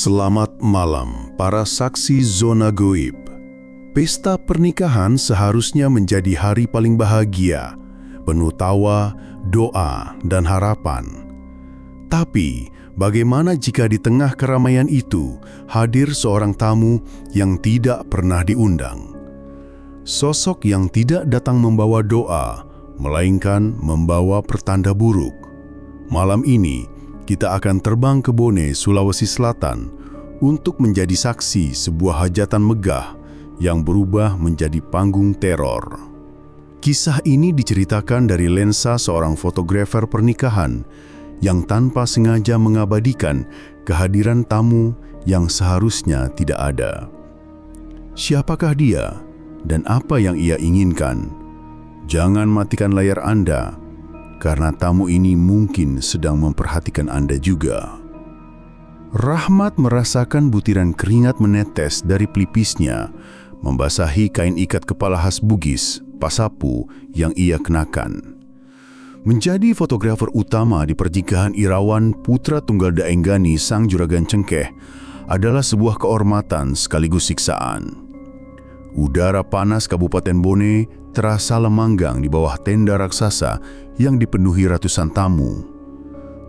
Selamat malam, para saksi zona goib. Pesta pernikahan seharusnya menjadi hari paling bahagia, penuh tawa, doa, dan harapan. Tapi, bagaimana jika di tengah keramaian itu hadir seorang tamu yang tidak pernah diundang? Sosok yang tidak datang membawa doa, melainkan membawa pertanda buruk. Malam ini, kita akan terbang ke Bone, Sulawesi Selatan untuk menjadi saksi sebuah hajatan megah yang berubah menjadi panggung teror. Kisah ini diceritakan dari lensa seorang fotografer pernikahan yang tanpa sengaja mengabadikan kehadiran tamu yang seharusnya tidak ada. Siapakah dia dan apa yang ia inginkan? Jangan matikan layar Anda, karena tamu ini mungkin sedang memperhatikan Anda juga. Rahmat merasakan butiran keringat menetes dari pelipisnya, membasahi kain ikat kepala khas Bugis, pasapu, yang ia kenakan. Menjadi fotografer utama di pernikahan Irawan putra tunggal Daenggani sang Juragan Cengkeh adalah sebuah kehormatan sekaligus siksaan. Udara panas Kabupaten Bone terasa lemanggang di bawah tenda raksasa yang dipenuhi ratusan tamu.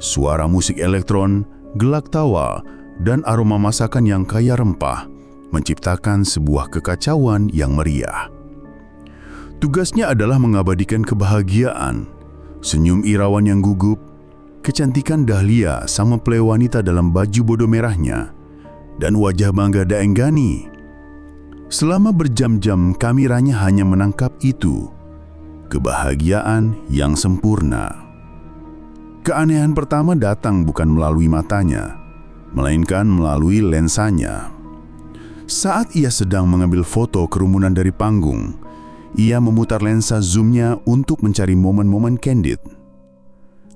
Suara musik elektron, gelak tawa, dan aroma masakan yang kaya rempah menciptakan sebuah kekacauan yang meriah. Tugasnya adalah mengabadikan kebahagiaan, senyum Irawan yang gugup, kecantikan Dahlia sang mempelai wanita dalam baju bodo merahnya, dan wajah bangga Daenggani. Selama berjam-jam kameranya hanya menangkap itu, kebahagiaan yang sempurna. Keanehan pertama datang bukan melalui matanya, melainkan melalui lensanya. Saat ia sedang mengambil foto kerumunan dari panggung, ia memutar lensa zoomnya untuk mencari momen-momen candid.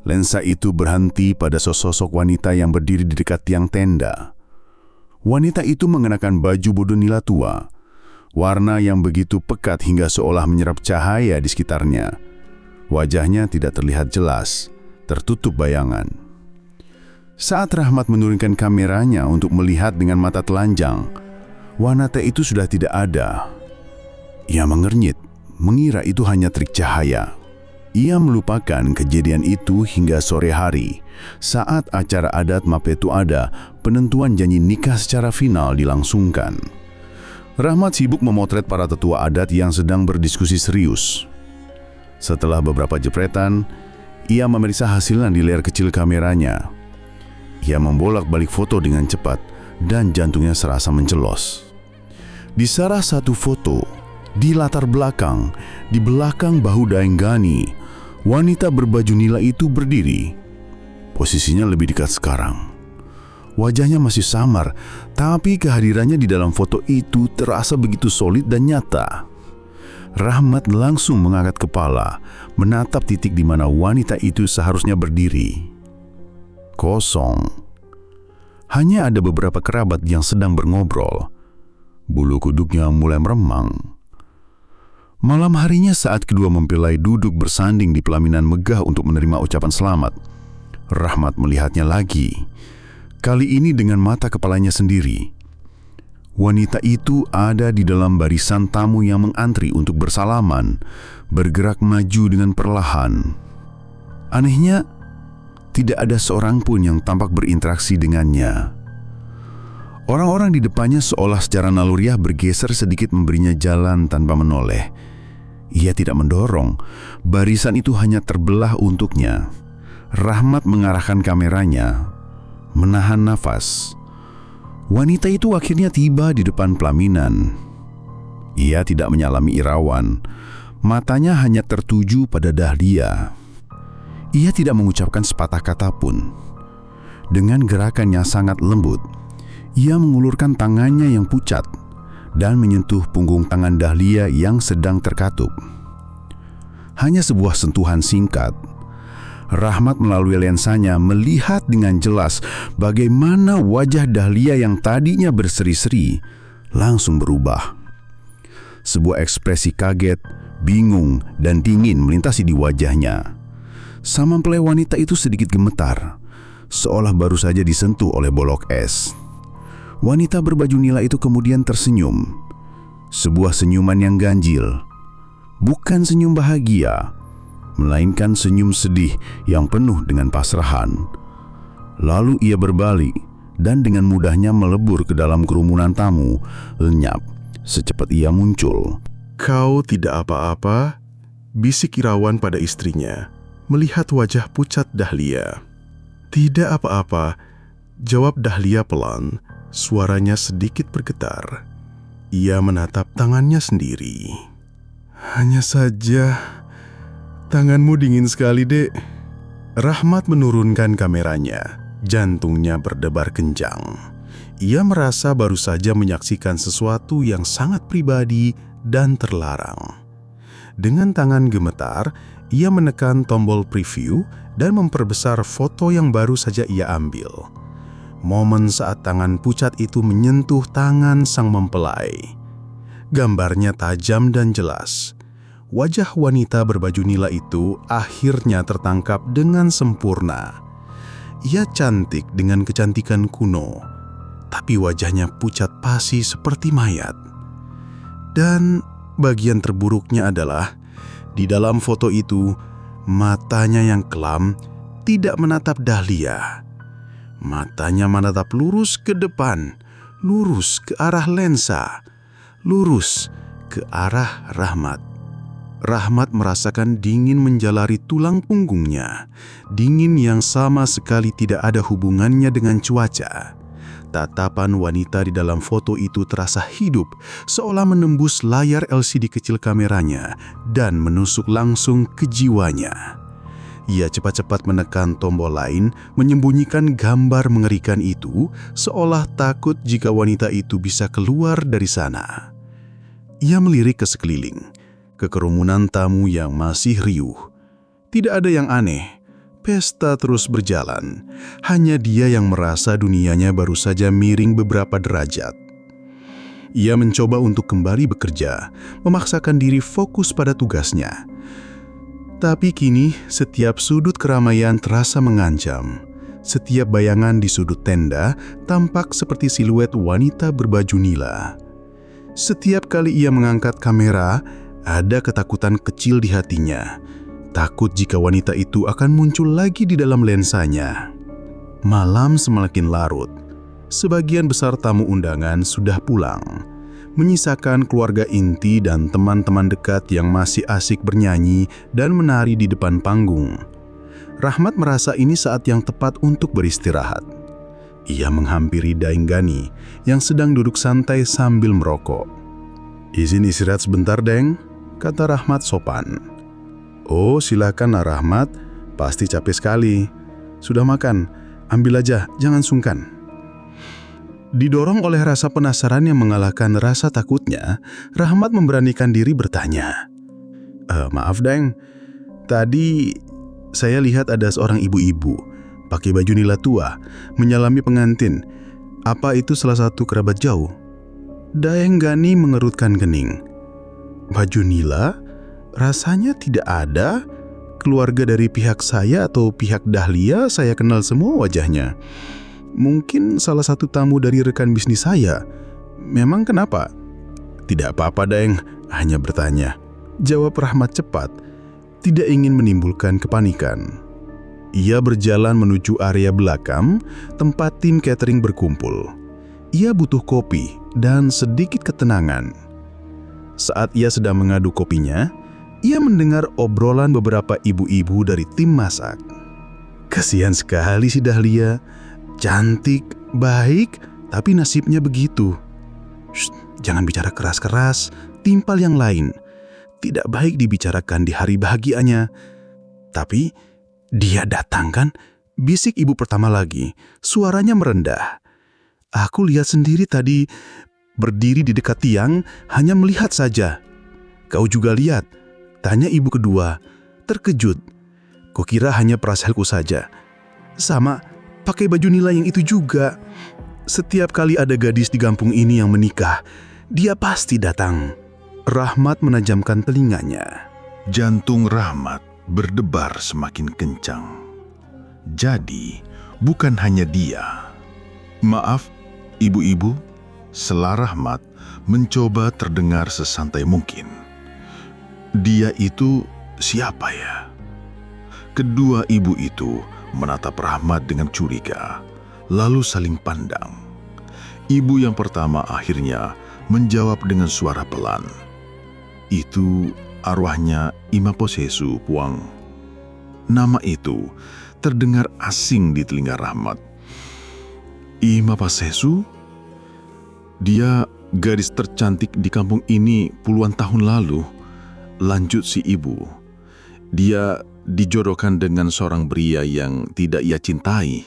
Lensa itu berhenti pada sosok wanita yang berdiri di dekat tiang tenda. Wanita itu mengenakan baju bodo nila tua, warna yang begitu pekat hingga seolah menyerap cahaya di sekitarnya. Wajahnya tidak terlihat jelas, tertutup bayangan. Saat Rahmat menurunkan kameranya untuk melihat dengan mata telanjang, wanita itu sudah tidak ada. Ia mengernyit, mengira itu hanya trik cahaya. Ia melupakan kejadian itu hingga sore hari, saat acara adat Mapetu Ada, penentuan janji nikah secara final dilangsungkan. Rahmat sibuk memotret para tetua adat yang sedang berdiskusi serius. Setelah beberapa jepretan, ia memeriksa hasilnya di layar kecil kameranya. Ia membolak-balik foto dengan cepat dan jantungnya serasa mencelos. Di salah satu foto, di latar belakang, di belakang bahu Daenggani, wanita berbaju nila itu berdiri. Posisinya lebih dekat sekarang. Wajahnya masih samar, tapi kehadirannya di dalam foto itu terasa begitu solid dan nyata. Rahmat langsung mengangkat kepala, menatap titik di mana wanita itu seharusnya berdiri. Kosong. Hanya ada beberapa kerabat yang sedang berngobrol. Bulu kuduknya mulai meremang. Malam harinya saat kedua mempelai duduk bersanding di pelaminan megah untuk menerima ucapan selamat, Rahmat melihatnya lagi. Kali ini dengan mata kepalanya sendiri. Wanita itu ada di dalam barisan tamu yang mengantri untuk bersalaman, bergerak maju dengan perlahan. Anehnya, tidak ada seorang pun yang tampak berinteraksi dengannya. Orang-orang di depannya seolah secara naluriah bergeser sedikit memberinya jalan tanpa menoleh. Ia tidak mendorong, barisan itu hanya terbelah untuknya. Rahmat mengarahkan kameranya, menahan nafas. Wanita itu akhirnya tiba di depan pelaminan. Ia tidak menyalami Irawan. Matanya hanya tertuju pada Dahlia. Ia tidak mengucapkan sepatah kata pun. Dengan gerakan yang sangat lembut, ia mengulurkan tangannya yang pucat dan menyentuh punggung tangan Dahlia yang sedang terkatup. Hanya sebuah sentuhan singkat. Rahmat melalui lensanya melihat dengan jelas bagaimana wajah Dahlia yang tadinya berseri-seri langsung berubah. Sebuah ekspresi kaget, bingung, dan dingin melintasi di wajahnya. Sang mempelai wanita itu sedikit gemetar, seolah baru saja disentuh oleh bolok es. Wanita berbaju nila itu kemudian tersenyum. Sebuah senyuman yang ganjil. Bukan senyum bahagia, melainkan senyum sedih yang penuh dengan pasrahan. Lalu ia berbalik dan dengan mudahnya melebur ke dalam kerumunan tamu, lenyap secepat ia muncul. "Kau tidak apa-apa?" bisik Irawan pada istrinya, melihat wajah pucat Dahlia. "Tidak apa-apa," jawab Dahlia pelan, suaranya sedikit bergetar. Ia menatap tangannya sendiri. "Hanya saja, tanganmu dingin sekali, Dek." Rahmat menurunkan kameranya, jantungnya berdebar kencang. Ia merasa baru saja menyaksikan sesuatu yang sangat pribadi dan terlarang. Dengan tangan gemetar, ia menekan tombol preview dan memperbesar foto yang baru saja ia ambil. Momen saat tangan pucat itu menyentuh tangan sang mempelai. Gambarnya tajam dan jelas. Wajah wanita berbaju nila itu akhirnya tertangkap dengan sempurna. Ia cantik dengan kecantikan kuno, tapi wajahnya pucat pasi seperti mayat. Dan bagian terburuknya adalah, di dalam foto itu, matanya yang kelam tidak menatap Dahlia. Matanya menatap lurus ke depan, lurus ke arah lensa, lurus ke arah Rahmat. Rahmat merasakan dingin menjalari tulang punggungnya, dingin yang sama sekali tidak ada hubungannya dengan cuaca. Tatapan wanita di dalam foto itu terasa hidup, seolah menembus layar LCD kecil kameranya dan menusuk langsung ke jiwanya. Ia cepat-cepat menekan tombol lain, menyembunyikan gambar mengerikan itu, seolah takut jika wanita itu bisa keluar dari sana. Ia melirik ke sekeliling, ke kerumunan tamu yang masih riuh. Tidak ada yang aneh, pesta terus berjalan. Hanya dia yang merasa dunianya baru saja miring beberapa derajat. Ia mencoba untuk kembali bekerja, memaksakan diri fokus pada tugasnya. Tapi kini setiap sudut keramaian terasa mengancam. Setiap bayangan di sudut tenda tampak seperti siluet wanita berbaju nila. Setiap kali ia mengangkat kamera, ada ketakutan kecil di hatinya. Takut jika wanita itu akan muncul lagi di dalam lensanya. Malam semakin larut. Sebagian besar tamu undangan sudah pulang, menyisakan keluarga inti dan teman-teman dekat yang masih asik bernyanyi dan menari di depan panggung. Rahmat merasa ini saat yang tepat untuk beristirahat. Ia menghampiri Daeng Gani yang sedang duduk santai sambil merokok. "Izin istirahat sebentar, Deng," kata Rahmat sopan. "Oh, silakan, Rahmat. Pasti capek sekali. Sudah makan? Ambil aja, jangan sungkan." Didorong oleh rasa penasaran yang mengalahkan rasa takutnya, Rahmat memberanikan diri bertanya. Maaf, Deng. Tadi saya lihat ada seorang ibu-ibu pakai baju nila tua menyalami pengantin. Apa itu salah satu kerabat jauh?" Daeng Gani mengerutkan kening. "Baju nila? Rasanya tidak ada. Keluarga dari pihak saya atau pihak Dahlia saya kenal semua wajahnya. Mungkin salah satu tamu dari rekan bisnis saya. Memang kenapa?" "Tidak apa-apa, Daeng, hanya bertanya," jawab Rahmat cepat, tidak ingin menimbulkan kepanikan. Ia berjalan menuju area belakang, tempat tim catering berkumpul. Ia butuh kopi dan sedikit ketenangan. Saat ia sedang mengaduk kopinya, ia mendengar obrolan beberapa ibu-ibu dari tim masak. "Kasihan sekali si Dahlia. Cantik, baik, tapi nasibnya begitu." "Shh, jangan bicara keras-keras, timpal yang lain. Tidak baik dibicarakan di hari bahagianya." "Tapi dia datang kan?" bisik ibu pertama lagi, suaranya merendah. "Aku lihat sendiri tadi, berdiri di dekat tiang, hanya melihat saja." "Kau juga lihat?" tanya ibu kedua, terkejut. "Kukira hanya perasaanku saja." "Sama, pakai baju nila yang itu juga. Setiap kali ada gadis di kampung ini yang menikah, dia pasti datang." Rahmat menajamkan telinganya. Jantung Rahmat berdebar semakin kencang. Jadi, bukan hanya dia. "Maaf, Ibu-ibu, sela Rahmat mencoba terdengar sesantai mungkin. Dia itu siapa ya? Kedua ibu itu menatap Rahmat dengan curiga, lalu saling pandang. Ibu yang pertama akhirnya menjawab dengan suara pelan. Itu arwahnya Ima Posesu, Puang. Nama itu terdengar asing di telinga Rahmat. Ima Posesu? Dia gadis tercantik di kampung ini puluhan tahun lalu, lanjut si ibu. Dia dijodohkan dengan seorang pria yang tidak ia cintai.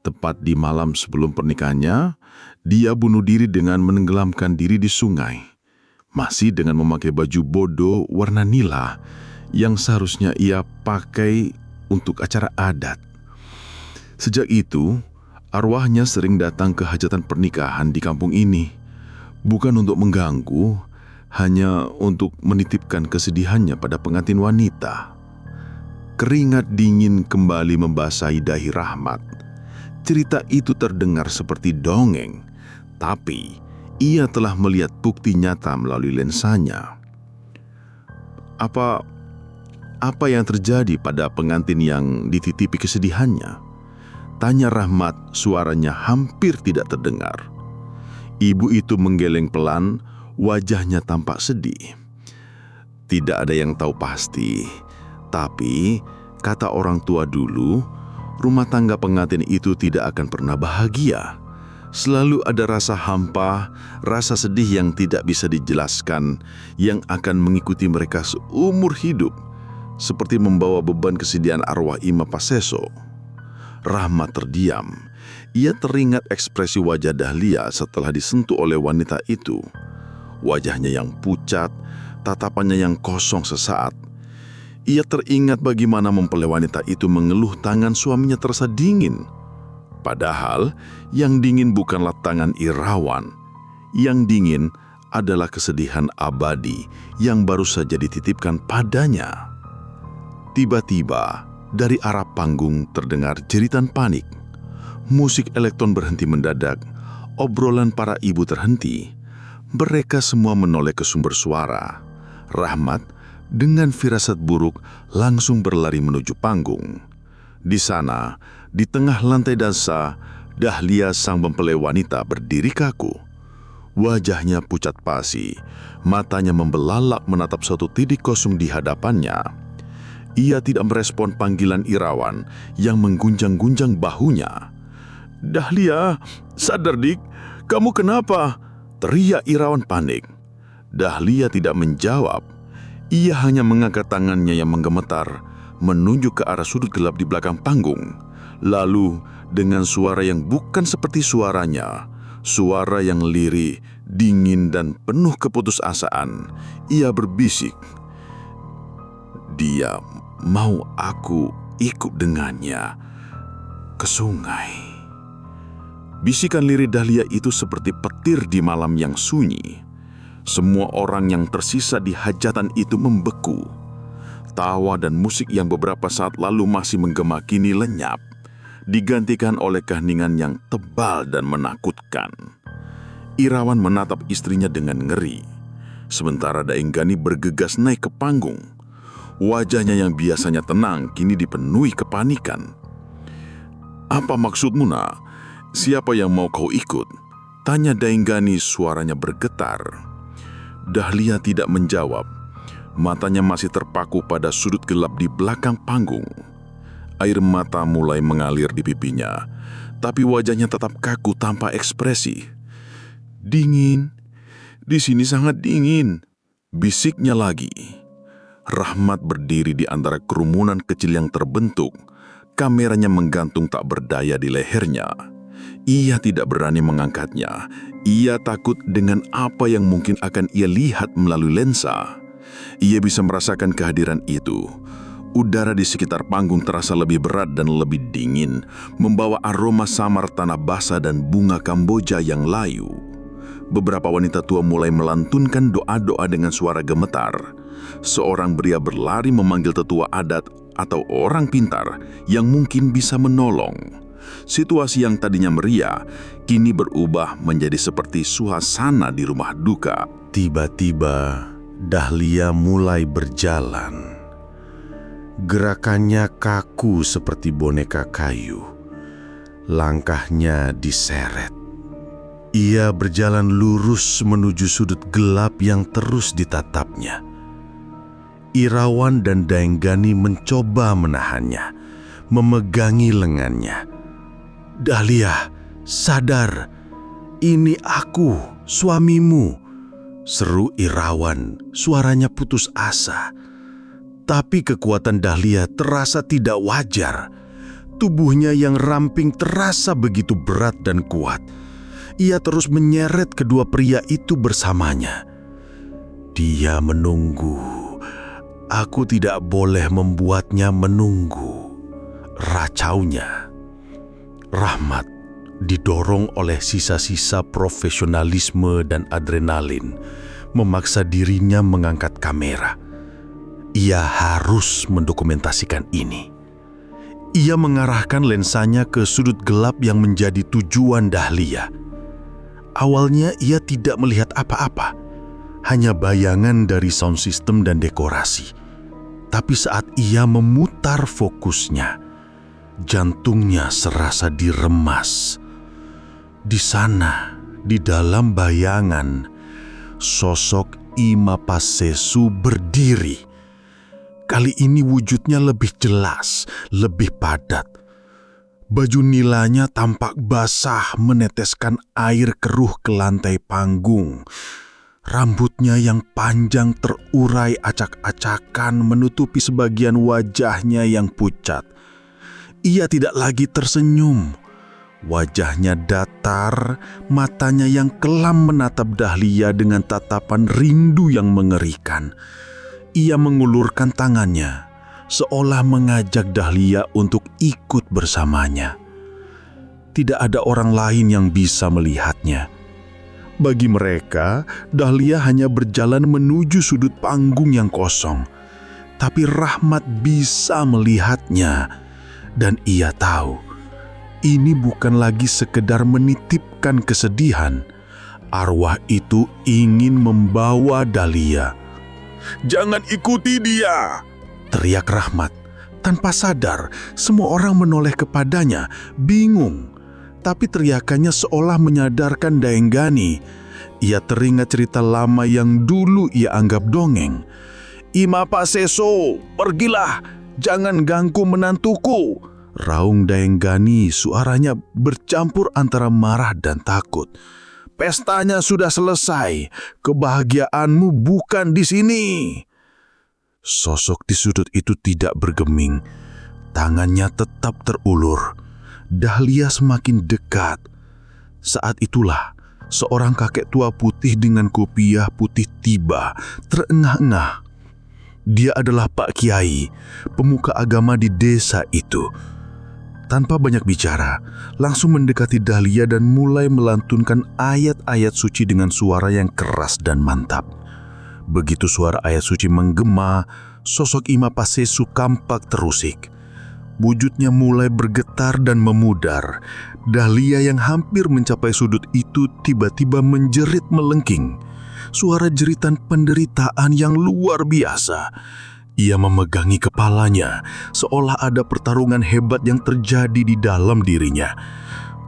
Tepat di malam sebelum pernikahannya, dia bunuh diri dengan menenggelamkan diri di sungai. Masih dengan memakai baju bodo warna nila yang seharusnya ia pakai untuk acara adat. Sejak itu, arwahnya sering datang ke hajatan pernikahan di kampung ini. Bukan untuk mengganggu, hanya untuk menitipkan kesedihannya pada pengantin wanita. Keringat dingin kembali membasahi dahi Rahmat. Cerita itu terdengar seperti dongeng, tapi ia telah melihat bukti nyata melalui lensanya. Apa yang terjadi pada pengantin yang dititipi kesedihannya? Tanya Rahmat, suaranya hampir tidak terdengar. Ibu itu menggeleng pelan, wajahnya tampak sedih. Tidak ada yang tahu pasti. Tapi, kata orang tua dulu, rumah tangga pengantin itu tidak akan pernah bahagia. Selalu ada rasa hampa, rasa sedih yang tidak bisa dijelaskan, yang akan mengikuti mereka seumur hidup, seperti membawa beban kesedihan arwah Ima Posesu. Rahmat terdiam. Ia teringat ekspresi wajah Dahlia setelah disentuh oleh wanita itu. Wajahnya yang pucat, tatapannya yang kosong sesaat. Ia teringat bagaimana mempelai wanita itu mengeluh tangan suaminya terasa dingin. Padahal yang dingin bukanlah tangan Irawan. Yang dingin adalah kesedihan abadi yang baru saja dititipkan padanya. Tiba-tiba dari arah panggung terdengar jeritan panik. Musik elektron berhenti mendadak. Obrolan para ibu terhenti. Mereka semua menoleh ke sumber suara. Rahmat dengan firasat buruk langsung berlari menuju panggung. Di sana, di tengah lantai dasar, Dahlia sang mempelai wanita berdiri kaku. Wajahnya pucat pasi, matanya membelalak menatap suatu titik kosong di hadapannya. Ia tidak merespon panggilan Irawan yang menggunjang-gunjang bahunya. "Dahlia, sadar dik, kamu kenapa?" teriak Irawan panik. Dahlia tidak menjawab. Ia hanya mengangkat tangannya yang menggemetar, menunjuk ke arah sudut gelap di belakang panggung. Lalu, dengan suara yang bukan seperti suaranya, suara yang lirih, dingin dan penuh keputusasaan, ia berbisik, "Dia mau aku ikut dengannya ke sungai." Bisikan lirih Dahlia itu seperti petir di malam yang sunyi. Semua orang yang tersisa di hajatan itu membeku. Tawa dan musik yang beberapa saat lalu masih menggema kini lenyap, digantikan oleh keheningan yang tebal dan menakutkan. Irawan menatap istrinya dengan ngeri, sementara Daenggani bergegas naik ke panggung. Wajahnya yang biasanya tenang kini dipenuhi kepanikan. "Apa maksudmu, nak? Siapa yang mau kau ikut?" tanya Daenggani, suaranya bergetar. Dahlia tidak menjawab. Matanya masih terpaku pada sudut gelap di belakang panggung. Air mata mulai mengalir di pipinya, tapi wajahnya tetap kaku tanpa ekspresi. "Dingin, di sini sangat dingin," bisiknya lagi. Rahmat berdiri di antara kerumunan kecil yang terbentuk. Kameranya menggantung tak berdaya di lehernya. Ia tidak berani mengangkatnya. Ia takut dengan apa yang mungkin akan ia lihat melalui lensa. Ia bisa merasakan kehadiran itu. Udara di sekitar panggung terasa lebih berat dan lebih dingin, membawa aroma samar tanah basah dan bunga Kamboja yang layu. Beberapa wanita tua mulai melantunkan doa-doa dengan suara gemetar. Seorang pria berlari memanggil tetua adat atau orang pintar yang mungkin bisa menolong. Situasi yang tadinya meriah, kini berubah menjadi seperti suasana di rumah duka. Tiba-tiba, Dahlia mulai berjalan. Gerakannya kaku seperti boneka kayu. Langkahnya diseret. Ia berjalan lurus menuju sudut gelap yang terus ditatapnya. Irawan dan Daenggani mencoba menahannya, memegangi lengannya. "Dahlia, sadar, ini aku, suamimu," seru Irawan, suaranya putus asa. Tapi kekuatan Dahlia terasa tidak wajar. Tubuhnya yang ramping terasa begitu berat dan kuat. Ia terus menyeret kedua pria itu bersamanya. Dia menunggu. Aku tidak boleh membuatnya menunggu, racaunya. Rahmat didorong oleh sisa-sisa profesionalisme dan adrenalin, memaksa dirinya mengangkat kamera. Ia harus mendokumentasikan ini. Ia mengarahkan lensanya ke sudut gelap yang menjadi tujuan Dahlia. Awalnya ia tidak melihat apa-apa, hanya bayangan dari sound system dan dekorasi. Tapi saat ia memutar fokusnya, jantungnya serasa diremas. Di sana, di dalam bayangan, sosok Ima Pasesu berdiri. Kali ini wujudnya lebih jelas, lebih padat. Baju nilanya tampak basah meneteskan air keruh ke lantai panggung. Rambutnya yang panjang terurai acak-acakan menutupi sebagian wajahnya yang pucat. Ia tidak lagi tersenyum. Wajahnya datar, matanya yang kelam menatap Dahlia dengan tatapan rindu yang mengerikan. Ia mengulurkan tangannya, seolah mengajak Dahlia untuk ikut bersamanya. Tidak ada orang lain yang bisa melihatnya. Bagi mereka, Dahlia hanya berjalan menuju sudut panggung yang kosong. Tapi Rahmat bisa melihatnya, dan ia tahu ini bukan lagi sekedar menitipkan kesedihan. Arwah itu ingin membawa Dahlia. "Jangan ikuti dia!" teriak Rahmat. Tanpa sadar, semua orang menoleh kepadanya, bingung. Tapi teriakannya seolah menyadarkan Daenggani. Ia teringat cerita lama yang dulu ia anggap dongeng. "Ima Pasesu, pergilah, jangan ganggu menantuku," raung Daenggani, suaranya bercampur antara marah dan takut. "Pestanya sudah selesai, kebahagiaanmu bukan di sini." Sosok di sudut itu tidak bergeming. Tangannya tetap terulur. Dahlia semakin dekat. Saat itulah, seorang kakek tua putih dengan kopiah putih tiba, terengah-engah. Dia adalah Pak Kiai, pemuka agama di desa itu. Tanpa banyak bicara, langsung mendekati Dahlia dan mulai melantunkan ayat-ayat suci dengan suara yang keras dan mantap. Begitu suara ayat suci menggema, sosok Ima Pasesu kampak terusik. Wujudnya mulai bergetar dan memudar. Dahlia yang hampir mencapai sudut itu tiba-tiba menjerit melengking. Suara jeritan penderitaan yang luar biasa. Ia memegangi kepalanya, seolah ada pertarungan hebat yang terjadi di dalam dirinya.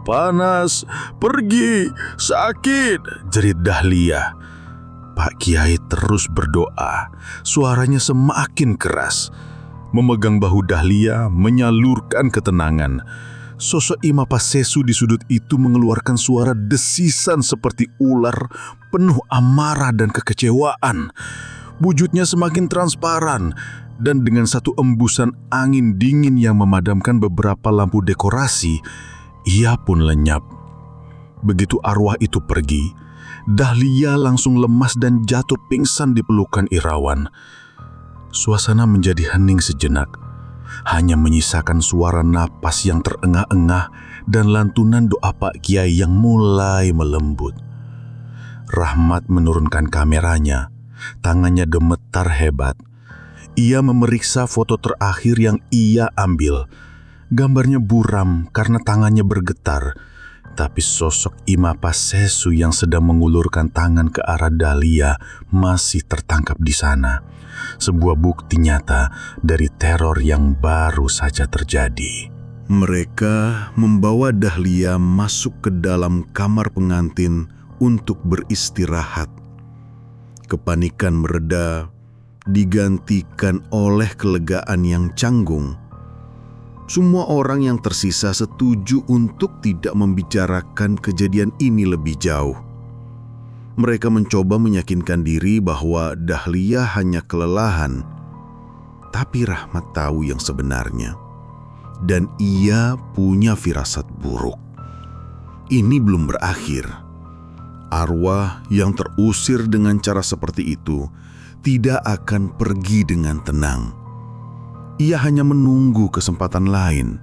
"Panas, pergi, sakit," jerit Dahlia. Pak Kiai terus berdoa, suaranya semakin keras. Memegang bahu Dahlia, menyalurkan ketenangan. Sosok Ima Pasesu di sudut itu mengeluarkan suara desisan seperti ular, penuh amarah dan kekecewaan. Wujudnya semakin transparan, dan dengan satu embusan angin dingin yang memadamkan beberapa lampu dekorasi, ia pun lenyap. Begitu arwah itu pergi, Dahlia langsung lemas dan jatuh pingsan di pelukan Irawan. Suasana menjadi hening sejenak, hanya menyisakan suara napas yang terengah-engah dan lantunan doa Pak Kiai yang mulai melembut. Rahmat menurunkan kameranya, tangannya gemetar hebat. Ia memeriksa foto terakhir yang ia ambil. Gambarnya buram karena tangannya bergetar, tapi sosok Ima Pasesu yang sedang mengulurkan tangan ke arah Dahlia masih tertangkap di sana. Sebuah bukti nyata dari teror yang baru saja terjadi. Mereka membawa Dahlia masuk ke dalam kamar pengantin untuk beristirahat. Kepanikan mereda, digantikan oleh kelegaan yang canggung. Semua orang yang tersisa setuju untuk tidak membicarakan kejadian ini lebih jauh. Mereka mencoba meyakinkan diri bahwa Dahlia hanya kelelahan. Tapi Rahmat tahu yang sebenarnya. Dan ia punya firasat buruk. Ini belum berakhir. Arwah yang terusir dengan cara seperti itu tidak akan pergi dengan tenang. Ia hanya menunggu kesempatan lain.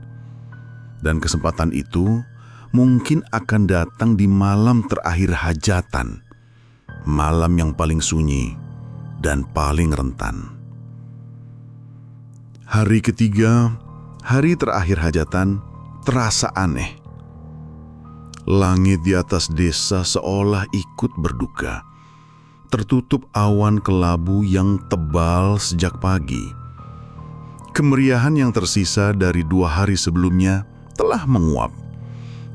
Dan kesempatan itu mungkin akan datang di malam terakhir hajatan. Malam yang paling sunyi dan paling rentan. Hari ketiga, hari terakhir hajatan, terasa aneh. Langit di atas desa seolah ikut berduka. Tertutup awan kelabu yang tebal sejak pagi. Kemeriahan yang tersisa dari 2 hari sebelumnya telah menguap,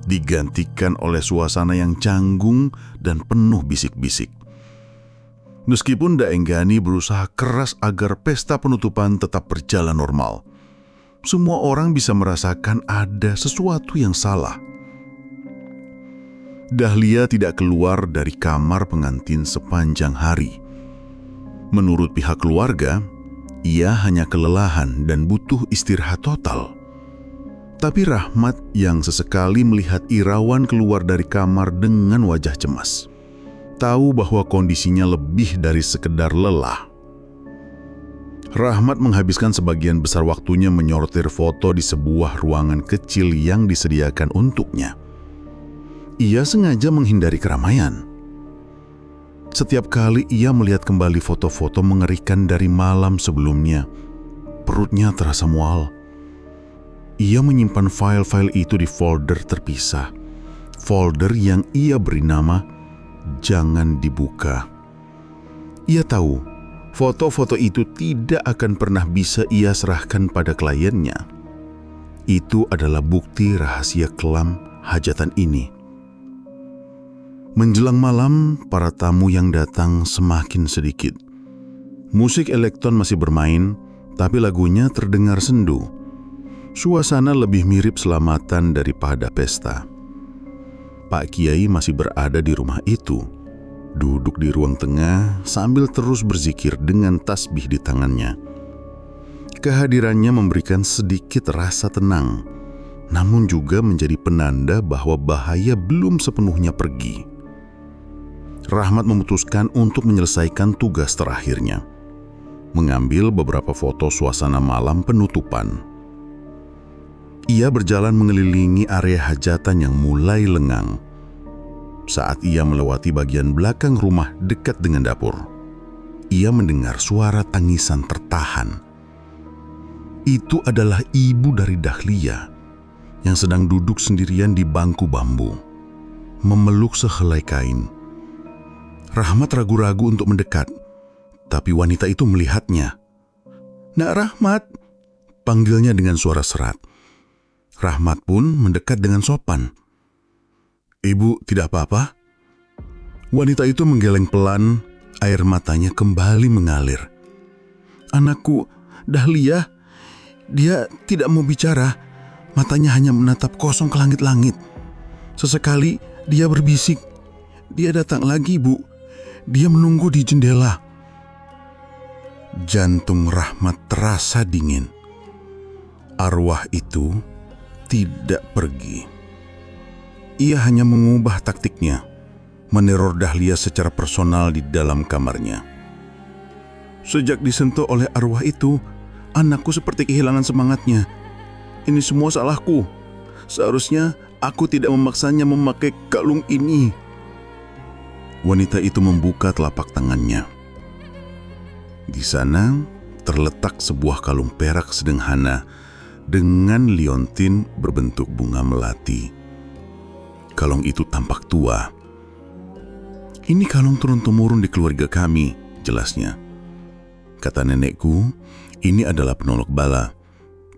digantikan oleh suasana yang canggung dan penuh bisik-bisik. Meskipun Daenggani berusaha keras agar pesta penutupan tetap berjalan normal, semua orang bisa merasakan ada sesuatu yang salah. Dahlia tidak keluar dari kamar pengantin sepanjang hari. Menurut pihak keluarga, ia hanya kelelahan dan butuh istirahat total. Tapi Rahmat yang sesekali melihat Irawan keluar dari kamar dengan wajah cemas, tahu bahwa kondisinya lebih dari sekedar lelah. Rahmat menghabiskan sebagian besar waktunya menyortir foto di sebuah ruangan kecil yang disediakan untuknya. Ia sengaja menghindari keramaian. Setiap kali ia melihat kembali foto-foto mengerikan dari malam sebelumnya, perutnya terasa mual. Ia menyimpan file-file itu di folder terpisah, folder yang ia beri nama "Jangan Dibuka". Ia tahu foto-foto itu tidak akan pernah bisa ia serahkan pada kliennya. Itu adalah bukti rahasia kelam hajatan ini. Menjelang malam, para tamu yang datang semakin sedikit. Musik elektron masih bermain, tapi lagunya terdengar sendu. Suasana lebih mirip selamatan daripada pesta. Pak Kiai masih berada di rumah itu, duduk di ruang tengah sambil terus berzikir dengan tasbih di tangannya. Kehadirannya memberikan sedikit rasa tenang, namun juga menjadi penanda bahwa bahaya belum sepenuhnya pergi. Rahmat memutuskan untuk menyelesaikan tugas terakhirnya, mengambil beberapa foto suasana malam penutupan. Ia berjalan mengelilingi area hajatan yang mulai lengang. Saat ia melewati bagian belakang rumah dekat dengan dapur, ia mendengar suara tangisan tertahan. Itu adalah ibu dari Dahlia yang sedang duduk sendirian di bangku bambu, memeluk sehelai kain. Rahmat ragu-ragu untuk mendekat, tapi wanita itu melihatnya. "Nak Rahmat," panggilnya dengan suara serat. Rahmat pun mendekat dengan sopan. "Ibu tidak apa-apa?" Wanita itu menggeleng pelan, air matanya kembali mengalir. "Anakku, Dahlia, dia tidak mau bicara, matanya hanya menatap kosong ke langit-langit. Sesekali dia berbisik, 'Dia datang lagi, Bu. Dia menunggu di jendela.'" Jantung Rahmat terasa dingin. Arwah itu tidak pergi. Ia hanya mengubah taktiknya, meneror Dahlia secara personal di dalam kamarnya. "Sejak disentuh oleh arwah itu, anakku seperti kehilangan semangatnya. Ini semua salahku. Seharusnya aku tidak memaksanya memakai kalung ini." Wanita itu membuka telapak tangannya. Di sana terletak sebuah kalung perak sederhana dengan liontin berbentuk bunga melati. Kalung itu tampak tua. "Ini kalung turun-temurun di keluarga kami," jelasnya. Kata nenekku, ini adalah penolak bala.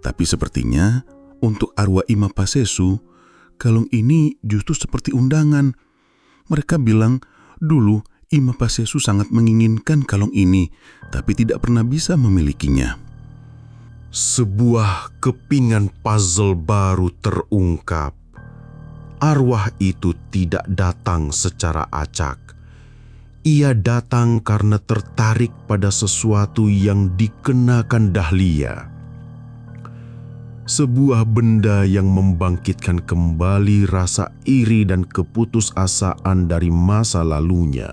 Tapi sepertinya untuk arwah Ima Pasesu, kalung ini justru seperti undangan. Mereka bilang dulu Ima Pasesu sangat menginginkan kalung ini, tapi tidak pernah bisa memilikinya. Sebuah kepingan puzzle baru terungkap. Arwah itu tidak datang secara acak. Ia datang karena tertarik pada sesuatu yang dikenakan Dahlia. Sebuah benda yang membangkitkan kembali rasa iri dan keputusasaan dari masa lalunya.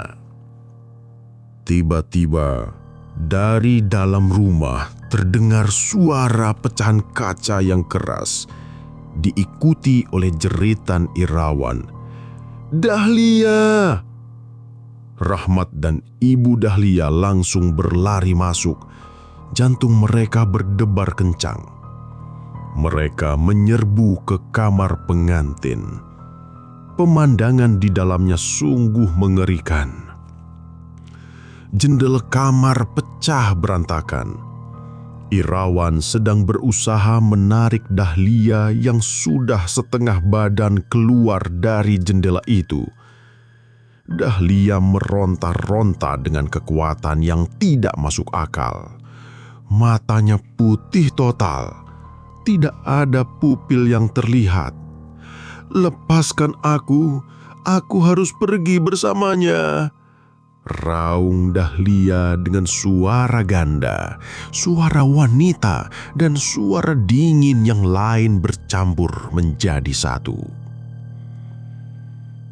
Tiba-tiba, dari dalam rumah terdengar suara pecahan kaca yang keras, diikuti oleh jeritan Irawan. "Dahlia!" Rahmat dan Ibu Dahlia langsung berlari masuk. Jantung mereka berdebar kencang. Mereka menyerbu ke kamar pengantin. Pemandangan di dalamnya sungguh mengerikan. Jendela kamar pecah berantakan. Irawan sedang berusaha menarik Dahlia yang sudah setengah badan keluar dari jendela itu. Dahlia meronta-ronta dengan kekuatan yang tidak masuk akal. Matanya putih total. Tidak ada pupil yang terlihat. "Lepaskan aku harus pergi bersamanya," raung Dahlia dengan suara ganda, suara wanita, dan suara dingin yang lain bercampur menjadi satu.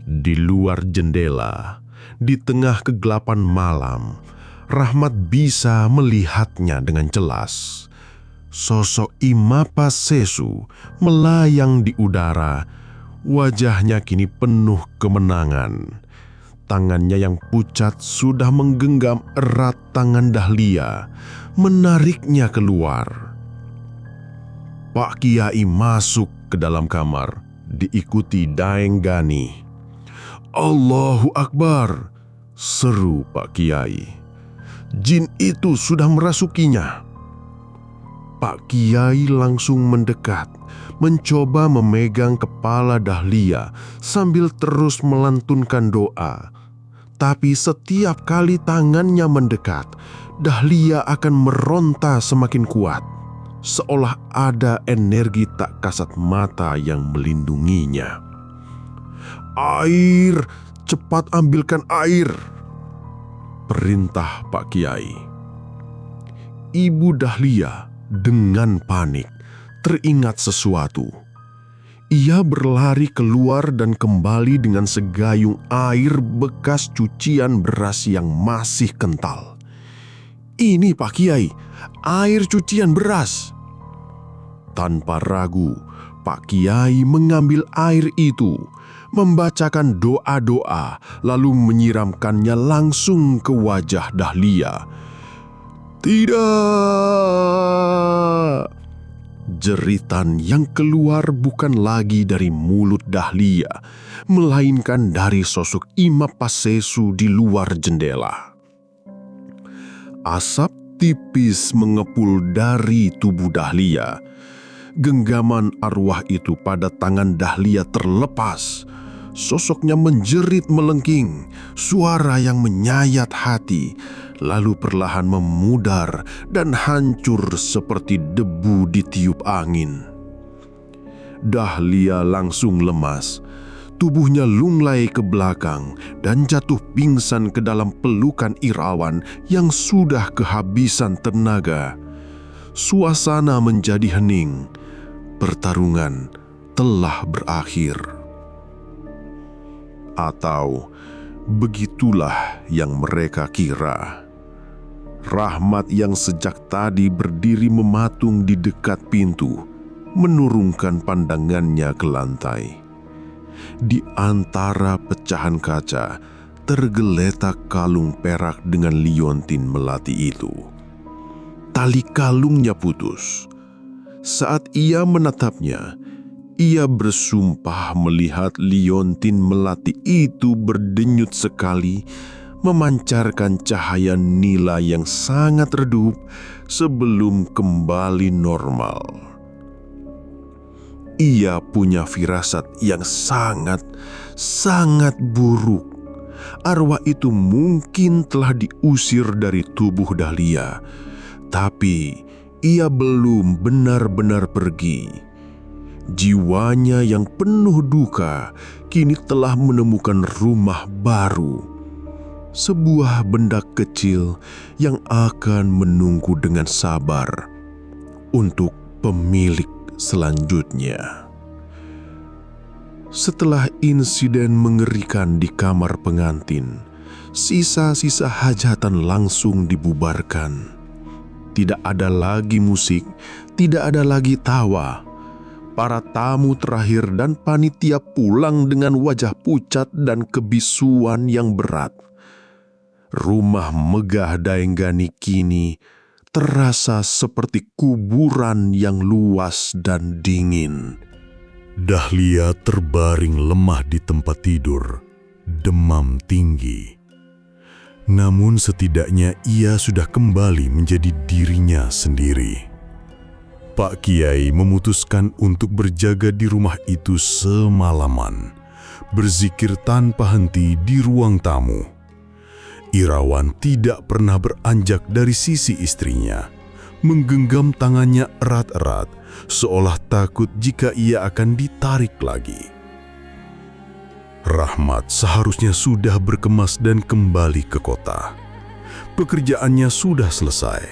Di luar jendela, di tengah kegelapan malam, Rahmat bisa melihatnya dengan jelas. Sosok Ima Pasesu melayang di udara. Wajahnya kini penuh kemenangan. Tangannya yang pucat sudah menggenggam erat tangan Dahlia, menariknya keluar. Pak Kiai masuk ke dalam kamar, diikuti Daeng Gani. "Allahu Akbar!" seru Pak Kiai. "Jin itu sudah merasukinya." Pak Kiai langsung mendekat, mencoba memegang kepala Dahlia sambil terus melantunkan doa. Tapi setiap kali tangannya mendekat, Dahlia akan meronta semakin kuat, seolah ada energi tak kasat mata yang melindunginya. "Air, cepat ambilkan air," perintah Pak Kiai. Ibu Dahlia dengan panik teringat sesuatu. Ia berlari keluar dan kembali dengan segayung air bekas cucian beras yang masih kental. "Ini Pak Kiai, air cucian beras." Tanpa ragu, Pak Kiai mengambil air itu, membacakan doa-doa, lalu menyiramkannya langsung ke wajah Dahlia. "Tidak!" Jeritan yang keluar bukan lagi dari mulut Dahlia, melainkan dari sosok Ima Pasesu di luar jendela. Asap tipis mengepul dari tubuh Dahlia. Genggaman arwah itu pada tangan Dahlia terlepas. Sosoknya menjerit melengking, suara yang menyayat hati, lalu perlahan memudar dan hancur seperti debu ditiup angin. Dahlia langsung lemas. Tubuhnya lunglai ke belakang dan jatuh pingsan ke dalam pelukan Irawan yang sudah kehabisan tenaga. Suasana menjadi hening. Pertarungan telah berakhir. Atau begitulah yang mereka kira. Rahmat yang sejak tadi berdiri mematung di dekat pintu, menurunkan pandangannya ke lantai. Di antara pecahan kaca, tergeletak kalung perak dengan liontin melati itu. Tali kalungnya putus. Saat ia menatapnya, ia bersumpah melihat liontin melati itu berdenyut sekali, memancarkan cahaya nila yang sangat redup sebelum kembali normal. Ia punya firasat yang sangat buruk. Arwah itu mungkin telah diusir dari tubuh Dahlia, tapi ia belum benar-benar pergi. Jiwanya yang penuh duka kini telah menemukan rumah baru. Sebuah benda kecil yang akan menunggu dengan sabar untuk pemilik selanjutnya. Setelah insiden mengerikan di kamar pengantin, sisa-sisa hajatan langsung dibubarkan. Tidak ada lagi musik, tidak ada lagi tawa. Para tamu terakhir dan panitia pulang dengan wajah pucat dan kebisuan yang berat. Rumah megah Daenggani kini terasa seperti kuburan yang luas dan dingin. Dahlia terbaring lemah di tempat tidur, demam tinggi. Namun setidaknya ia sudah kembali menjadi dirinya sendiri. Pak Kiai memutuskan untuk berjaga di rumah itu semalaman, berzikir tanpa henti di ruang tamu. Irawan tidak pernah beranjak dari sisi istrinya, menggenggam tangannya erat-erat, seolah takut jika ia akan ditarik lagi. Rahmat seharusnya sudah berkemas dan kembali ke kota. Pekerjaannya sudah selesai,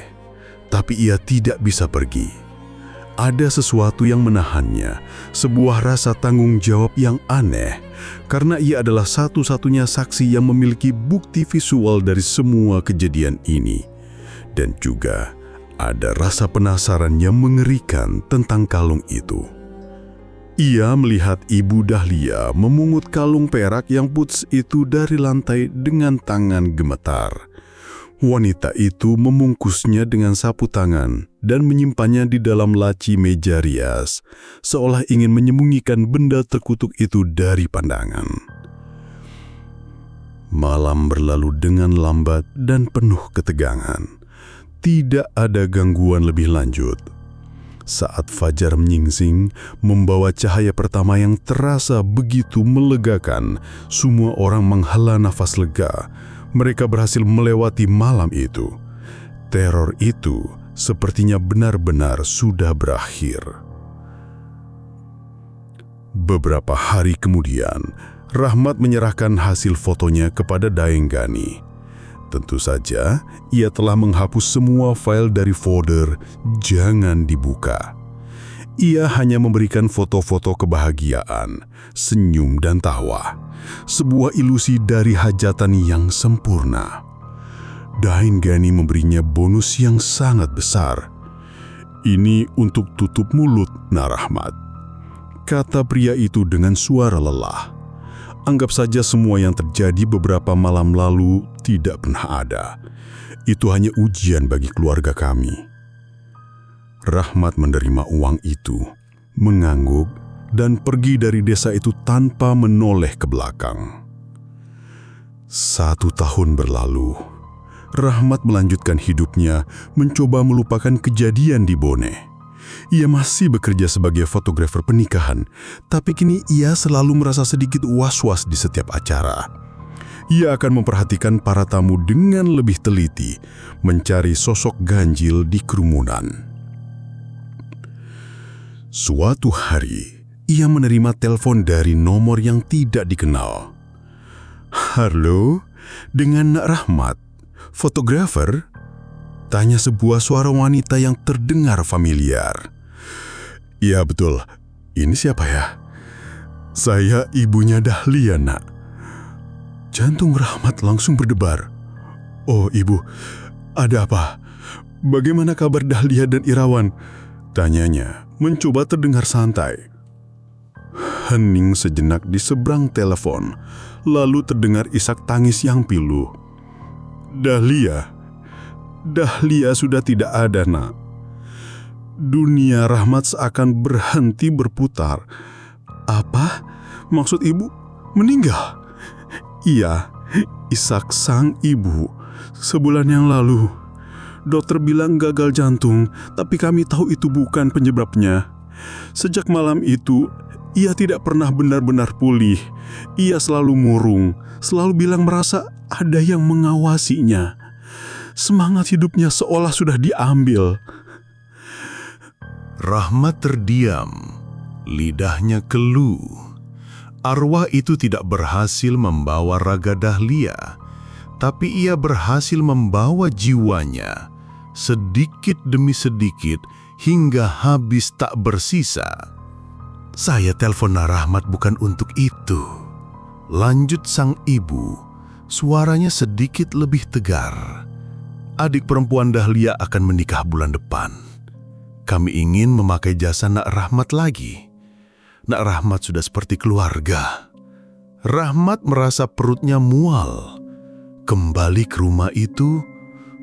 tapi ia tidak bisa pergi. Ada sesuatu yang menahannya, sebuah rasa tanggung jawab yang aneh, karena ia adalah satu-satunya saksi yang memiliki bukti visual dari semua kejadian ini. Dan juga ada rasa penasaran yang mengerikan tentang kalung itu. Ia melihat Ibu Dahlia memungut kalung perak yang puts itu dari lantai dengan tangan gemetar. Wanita itu memungkusnya dengan sapu tangan dan menyimpannya di dalam laci meja rias, seolah ingin menyembunyikan benda terkutuk itu dari pandangan. Malam berlalu dengan lambat dan penuh ketegangan. Tidak ada gangguan lebih lanjut. Saat fajar menyingsing, membawa cahaya pertama yang terasa begitu melegakan, semua orang menghela nafas lega. Mereka berhasil melewati malam itu. Teror itu sepertinya benar-benar sudah berakhir. Beberapa hari kemudian, Rahmat menyerahkan hasil fotonya kepada Daenggani. Tentu saja, ia telah menghapus semua file dari folder "Jangan dibuka". Ia hanya memberikan foto-foto kebahagiaan, senyum dan tawa. Sebuah ilusi dari hajatan yang sempurna. Daenggani memberinya bonus yang sangat besar. "Ini untuk tutup mulut, Rahmat," kata pria itu dengan suara lelah. "Anggap saja semua yang terjadi beberapa malam lalu tidak pernah ada. Itu hanya ujian bagi keluarga kami." Rahmat menerima uang itu, mengangguk, dan pergi dari desa itu tanpa menoleh ke belakang. 1 tahun berlalu. Rahmat melanjutkan hidupnya, mencoba melupakan kejadian di Bone. Ia masih bekerja sebagai fotografer pernikahan, tapi kini ia selalu merasa sedikit was-was di setiap acara. Ia akan memperhatikan para tamu dengan lebih teliti, mencari sosok ganjil di kerumunan. Suatu hari, ia menerima telepon dari nomor yang tidak dikenal. "Halo, dengan Rahmat, fotografer?" tanya sebuah suara wanita yang terdengar familiar. "Iya betul, ini siapa ya?" "Saya ibunya Dahlia, Nak." Jantung Rahmat langsung berdebar. "Oh ibu, ada apa? Bagaimana kabar Dahlia dan Irawan?" tanyanya, mencoba terdengar santai. Hening sejenak di seberang telepon, lalu terdengar isak tangis yang pilu. Dahlia sudah tidak ada, Nak." dunia Rahmat seakan berhenti berputar. Apa? Maksud ibu meninggal? Iya, Ishak sang ibu. Sebulan yang lalu, dokter bilang gagal jantung, tapi kami tahu itu bukan penyebabnya. Sejak malam itu, ia tidak pernah benar-benar pulih. Ia selalu murung, selalu bilang merasa ada yang mengawasinya. Semangat hidupnya seolah sudah diambil. Rahmat terdiam, lidahnya keluh. Arwah itu tidak berhasil membawa raga Dahlia, tapi ia berhasil membawa jiwanya, sedikit demi sedikit hingga habis tak bersisa. Saya telepon Rahmat bukan untuk itu. Lanjut sang ibu, suaranya sedikit lebih tegar. Adik perempuan Dahlia akan menikah bulan depan. Kami ingin memakai jasa Nak Rahmat lagi. Nak Rahmat sudah seperti keluarga. Rahmat merasa perutnya mual. Kembali ke rumah itu,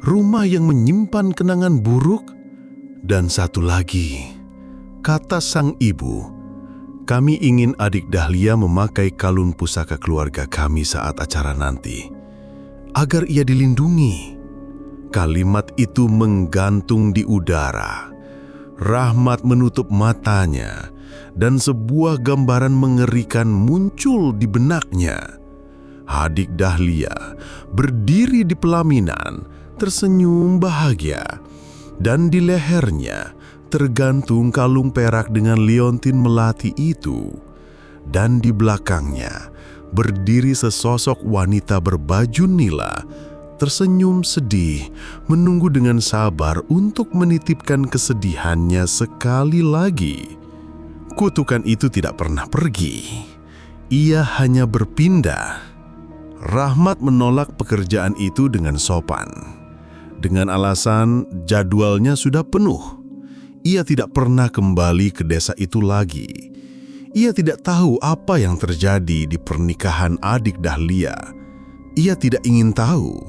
rumah yang menyimpan kenangan buruk. Dan satu lagi, kata sang ibu, kami ingin adik Dahlia memakai kalung pusaka keluarga kami saat acara nanti, agar ia dilindungi. Kalimat itu menggantung di udara. Rahmat menutup matanya, dan sebuah gambaran mengerikan muncul di benaknya. Adik Dahlia berdiri di pelaminan, tersenyum bahagia, dan di lehernya tergantung kalung perak dengan liontin melati itu. Dan di belakangnya berdiri sesosok wanita berbaju nila, tersenyum sedih, menunggu dengan sabar untuk menitipkan kesedihannya sekali lagi. Kutukan itu tidak pernah pergi. Ia hanya berpindah. Rahmat menolak pekerjaan itu dengan sopan. Dengan alasan jadwalnya sudah penuh. Ia tidak pernah kembali ke desa itu lagi. Ia tidak tahu apa yang terjadi di pernikahan adik Dahlia. Ia tidak ingin tahu.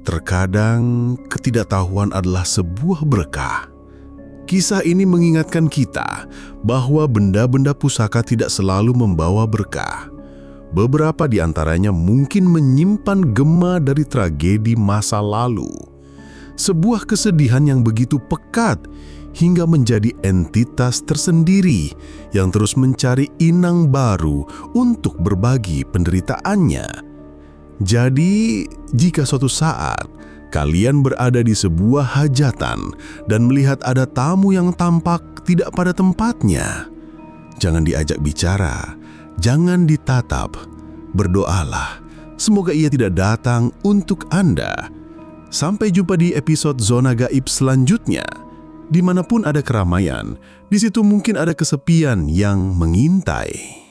Terkadang ketidaktahuan adalah sebuah berkah. Kisah ini mengingatkan kita bahwa benda-benda pusaka tidak selalu membawa berkah. Beberapa di antaranya mungkin menyimpan gema dari tragedi masa lalu. Sebuah kesedihan yang begitu pekat hingga menjadi entitas tersendiri yang terus mencari inang baru untuk berbagi penderitaannya. Jadi, jika suatu saat kalian berada di sebuah hajatan dan melihat ada tamu yang tampak tidak pada tempatnya, jangan diajak bicara, jangan ditatap, berdoalah. Semoga ia tidak datang untuk Anda. Sampai jumpa di episode Zona Gaib selanjutnya. Dimanapun ada keramaian, di situ mungkin ada kesepian yang mengintai.